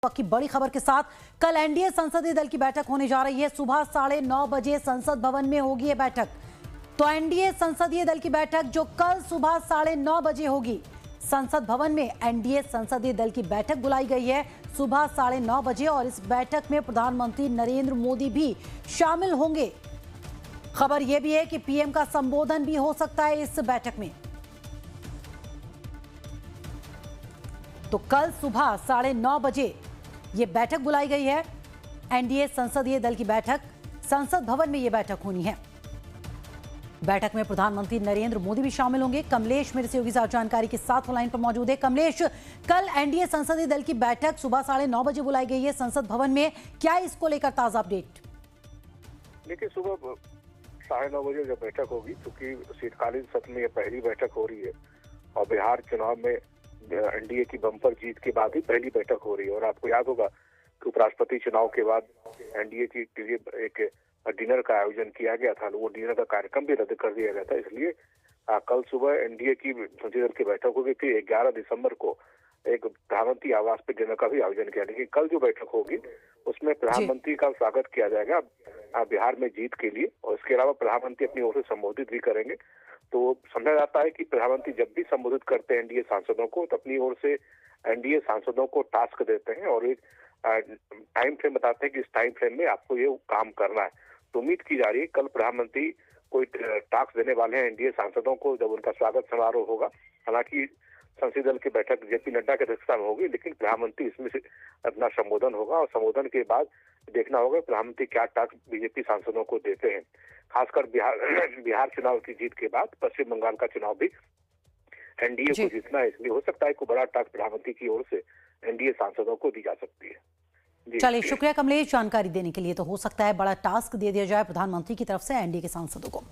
वक्त की बड़ी खबर के साथ कल एनडीए संसदीय दल की बैठक होने जा रही है। सुबह 9:30 बजे संसद भवन में होगी ये बैठक। तो एनडीए संसदीय दल की बैठक जो कल सुबह 9:30 बजे होगी, संसद भवन में एनडीए संसदीय दल की बैठक बुलाई गई है सुबह 9:30 बजे। और इस बैठक में प्रधानमंत्री नरेंद्र मोदी भी शामिल होंगे। खबर यह भी है कि पीएम का संबोधन भी हो सकता है इस बैठक में। तो कल सुबह 9:30 बजे ये बैठक बुलाई गई है, एनडीए संसदीय दल की बैठक। संसद भवन में ये बैठक होनी है। बैठक में प्रधानमंत्री नरेंद्र मोदी भी शामिल होंगे। कमलेश मेरे सहयोगी साथ जानकारी के साथ लाइन पर मौजूद है। कमलेश, कल एनडीए संसदीय दल की बैठक सुबह 9:30 बजे बुलाई गई है संसद भवन में, क्या इसको लेकर ताजा अपडेट? देखिए, सुबह 9:30 बजे जब बैठक होगी, क्योंकि शीतकालीन सत्र में यह पहली बैठक हो रही है और बिहार चुनाव में एनडीए की बम्पर जीत के बाद ही पहली बैठक हो रही है। और आपको याद होगा कि उपराष्ट्रपति चुनाव के बाद एनडीए की लिए एक डिनर का आयोजन किया गया था, वो डिनर का कार्यक्रम भी रद्द कर दिया गया था। इसलिए कल सुबह एनडीए की संसदीय दल की बैठक होगी। फिर 11 दिसंबर को एक प्रधानमंत्री आवास पर डिनर का भी आयोजन किया। लेकिन कल जो बैठक होगी उसमें प्रधानमंत्री का स्वागत किया जाएगा बिहार में जीत के लिए, और इसके अलावा प्रधानमंत्री अपनी ओर से संबोधित भी करेंगे। तो समझा जाता है कि प्रधानमंत्री जब भी संबोधित करते हैं एनडीए सांसदों को, तो अपनी ओर से एनडीए सांसदों को टास्क देते हैं और एक टाइम फ्रेम बताते हैं कि इस टाइम फ्रेम में आपको ये काम करना है। तो उम्मीद की जा रही है कल प्रधानमंत्री कोई टास्क देने वाले हैं एनडीए सांसदों को जब उनका स्वागत समारोह होगा। हालांकि संसदीय दल की बैठक जेपी नड्डा की अध्यक्षता में होगी, लेकिन प्रधानमंत्री इसमें से अपना संबोधन होगा और संबोधन के बाद देखना होगा प्रधानमंत्री क्या टास्क बीजेपी सांसदों को देते हैं। खासकर बिहार चुनाव की जीत के बाद पश्चिम बंगाल का चुनाव भी एनडीए को जीतना है, इसलिए हो सकता है कोई बड़ा टास्क प्रधानमंत्री की ओर से एनडीए सांसदों को दी जा सकती है। चलिए, शुक्रिया कमलेश जानकारी देने के लिए। तो हो सकता है बड़ा टास्क दे दिया जाए प्रधानमंत्री की तरफ से एनडीए के सांसदों को।